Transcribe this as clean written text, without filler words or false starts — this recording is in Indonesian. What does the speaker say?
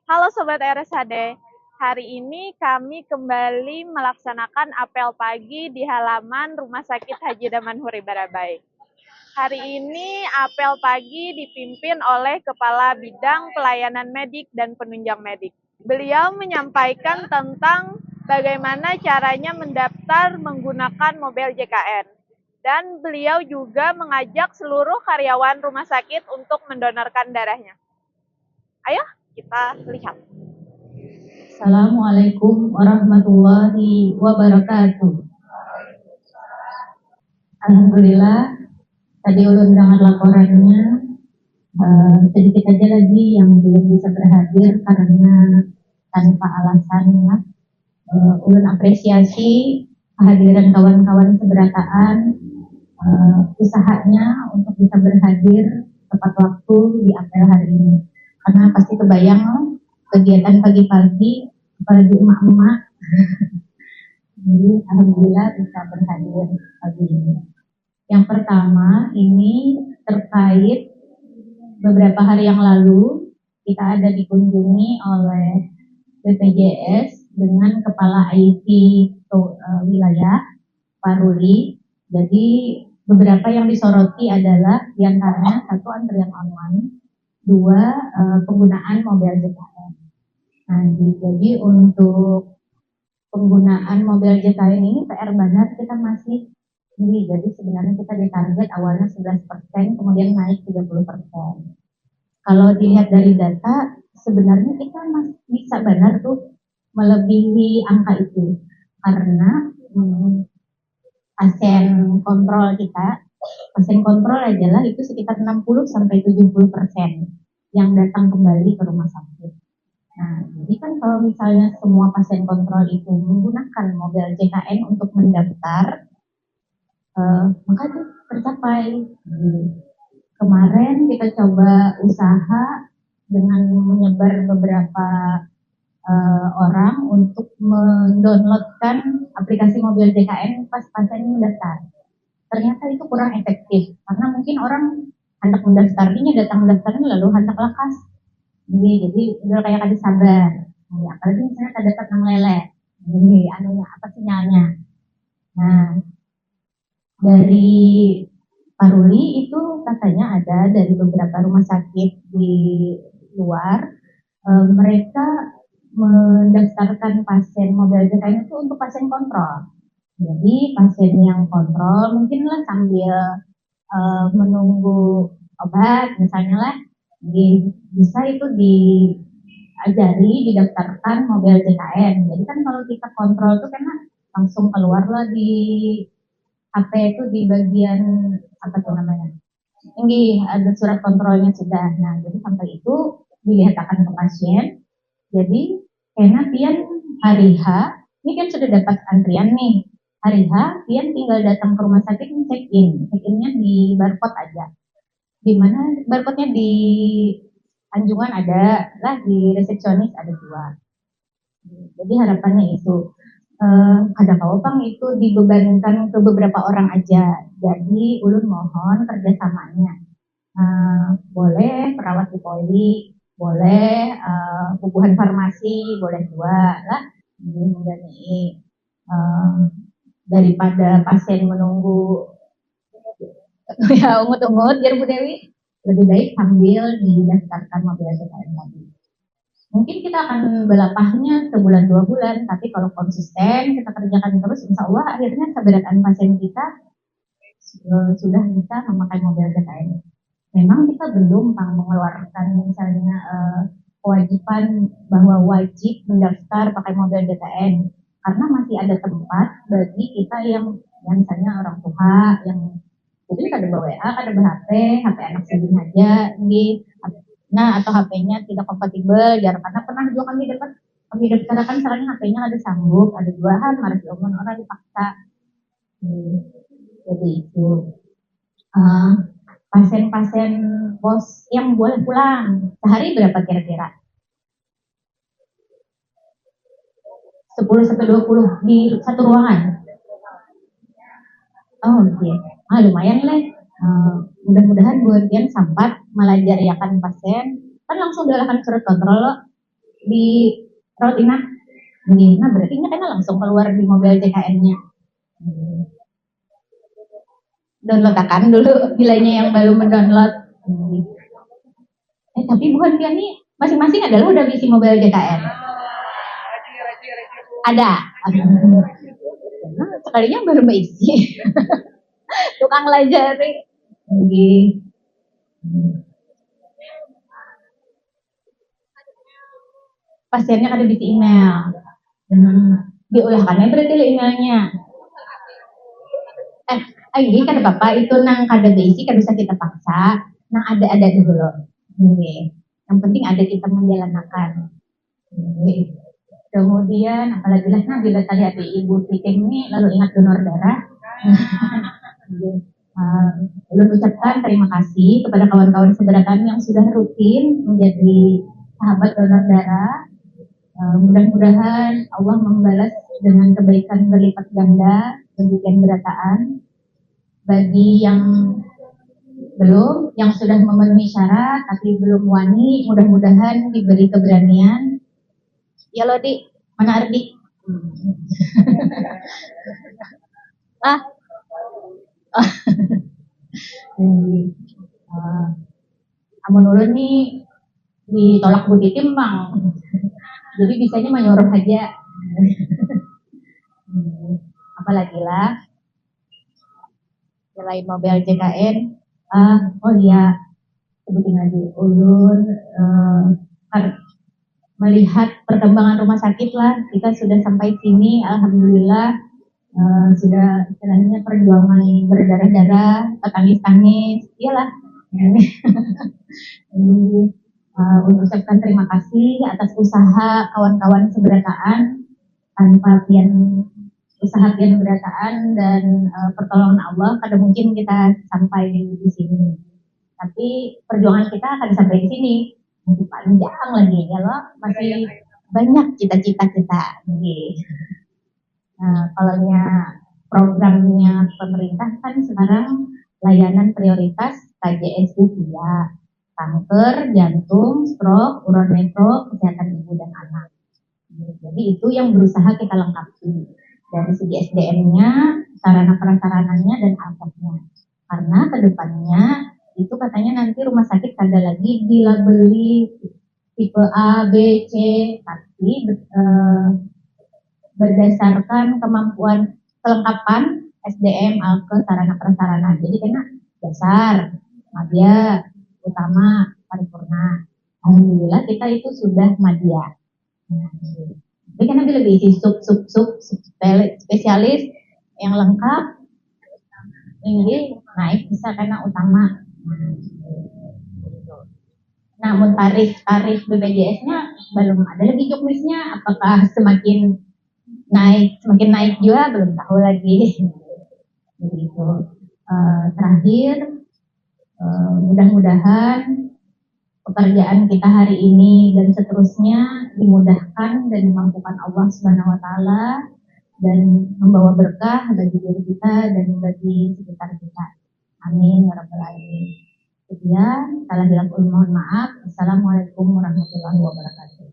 Halo Sobat RSHD, hari ini kami kembali melaksanakan apel pagi di halaman Rumah Sakit Haji Damanhuri Barabai. Hari ini apel pagi dipimpin oleh Kepala Bidang Pelayanan Medik dan Penunjang Medik. Beliau menyampaikan tentang bagaimana caranya mendaftar menggunakan mobil JKN. Dan beliau juga mengajak seluruh karyawan rumah sakit untuk mendonorkan darahnya. Ayo kita lihat. Assalamualaikum warahmatullahi wabarakatuh. Alhamdulillah, tadi ulun dengar laporannya, sedikit aja lagi yang belum bisa berhadir karena tanpa alasan ya. Ulun apresiasi kehadiran kawan-kawan seberataan, usahanya untuk bisa berhadir tepat waktu di apel hari ini. Karena pasti kebayang kegiatan pagi-pagi, apalagi emak-emak. Jadi alhamdulillah bisa berhadir pagi ini. Yang pertama ini terkait beberapa hari yang lalu kita ada dikunjungi oleh BPJS dengan Kepala IT wilayah Pak Ruli. Jadi beberapa yang disoroti adalah diantaranya satu antrian online, dua penggunaan mobil JKN. Nah, jadi untuk penggunaan mobil JKN ini PR banget kita masih tinggi. Jadi sebenarnya kita ditarget awalnya 11%, kemudian naik 30%. Kalau dilihat dari data, sebenarnya kita masih bisa benar tuh melebihi angka itu. Karena pasien kontrol kita, pasien kontrol adalah itu sekitar 60-70% yang datang kembali ke rumah sakit. Nah, jadi kan kalau misalnya semua pasien kontrol itu menggunakan mobil JKN untuk mendaftar, maka itu tercapai. Kemarin kita coba usaha dengan menyebar beberapa orang untuk mendownloadkan aplikasi mobil JKN pas pasien mendaftar. Ternyata itu kurang efektif karena mungkin orang hendak mendaftarnya datang mendaftarnya lalu hendak lekas. Jadi udah kayak tadi sabar. Nah, apalagi misalnya ada dapat nang lele. Jadi anunya apa sinyalnya. Nah, dari Pak Ruli itu katanya ada dari beberapa rumah sakit di luar, mereka mendaftarkan pasien mobil JKN itu untuk pasien kontrol. Jadi pasien yang kontrol mungkinlah sambil menunggu obat misalnya lah, bisa itu diajari didaftarkan mobil JKN. Jadi kan kalau kita kontrol tuh karena langsung keluar lah di HP itu di bagian apa tuh namanya? Ini ada surat kontrolnya sudah. Nah, jadi sampai itu dilihatkan ke pasien. Jadi karena pian hari H, ini kan sudah dapat antrian nih. Hari H, pian tinggal datang ke rumah sakit check in. Check innya di barcode aja. Di mana barcode-nya di Anjungan ada, lah di resepsionis ada dua. Jadi harapannya itu ada pang itu dibebankan ke beberapa orang aja. Jadi ulun mohon kerjasamanya. Boleh perawat di poli, boleh bubuhan farmasi, boleh dua lah. Ini daripada pasien menunggu ya ungut-ungut biar Bu Dewi, lebih baik sambil didaftarkan mobil JKN tadi. Mungkin kita akan belapahnya sebulan 2 bulan, tapi kalau konsisten kita kerjakan terus, insya Allah akhirnya keberadaan pasien kita sudah bisa memakai mobil JKN. Memang kita belum mengeluarkan misalnya kewajiban bahwa wajib mendaftar pakai mobil JKN, karena masih ada tempat bagi kita yang misalnya orang tua yang jadi kada bawa WA, kada bawa HP anak sendiri aja, nah atau HP-nya tidak kompatibel, ya karena pernah juga kami daftarkan sekarang HP-nya ada sanggup, ada duaan, harus diomong orang dipaksa. Jadi itu pasien-pasien pos yang boleh pulang sehari berapa kira-kira? 10-20 di satu ruangan. Oh iya, lumayan lah. Mudah-mudahan buat yang sempat melajariakan pasien, kan langsung diarahkan surat kontrol loh. di rawat inap. Nah berarti ini kayaknya langsung keluar di mobil JKN-nya. Download akan dulu bilanya yang belum mendownload. Tapi bukan dia nih, masing-masing adalah udah isi mobil JKN. Ada. Nah, sekalinya baru isi. Tukang lajari. Pasiennya kada bisa email. Diulahkannya berarti emailnya. Ini kan Bapak itu nang kada basic kada bisa kita paksa, nang ada dulu. Yang penting ada kita menjalankan. Kemudian apalagi lah nah bila tadi ada Ibu Titing ini lalu ingat donor darah. Lalu ucapkan terima kasih kepada kawan-kawan saudara kami yang sudah rutin menjadi sahabat donor darah. Mudah-mudahan Allah membalas dengan kebaikan berlipat ganda demikian berataan. Bagi yang belum, yang sudah memenuhi syarat tapi belum wani, mudah-mudahan diberi keberanian. Ya lo Di, mana Ardi? Amun ulun nih ditolak Bu Titim bang, jadi bisanya menyuruh aja. Apalagi lah selain mobil JKN, oh iya sebutin lagi ulun melihat perkembangan rumah sakit lah, kita sudah sampai sini, alhamdulillah. Sudah istilahnya perjuangan berdarah-darah, tangis-tangis, iyalah. Ucapkan terima kasih atas usaha kawan-kawan seberataan, tanpa usaha pian berataan dan pertolongan Allah, kada mungkin kita sampai di sini. Tapi perjuangan kita akan sampai di sini, masih panjang lagi, ya loh, masih banyak cita-cita kita. Nah, kalau programnya pemerintah kan sekarang layanan prioritas KJSU 3, kanker, jantung, stroke, uronepro, kesehatan ibu dan anak. Jadi itu yang berusaha kita lengkapi dari segi SDM-nya, sarana prasarananya dan alatnya. Karena kedepannya itu katanya nanti rumah sakit kada lagi dilabeli tipe A, B, C, tapi berdasarkan kemampuan kelengkapan SDM, alke, sarana prasarana. Jadi kena dasar, madya, utama, paripurna. Alhamdulillah kita itu sudah madya. Jadi karena bila diisi sub spesialis yang lengkap, ini naik bisa karena utama. Namun tarif BPJS-nya belum ada lagi juknisnya, apakah semakin naik juga belum tahu lagi. Begitu. Terakhir, mudah-mudahan pekerjaan kita hari ini dan seterusnya dimudahkan dan dimampukan Allah Subhanahu wa taala dan membawa berkah bagi diri kita dan bagi sekitar kita. Amin ya rabbal alamin. Sekian, salah bilang mohon maaf. Assalamualaikum warahmatullahi wabarakatuh.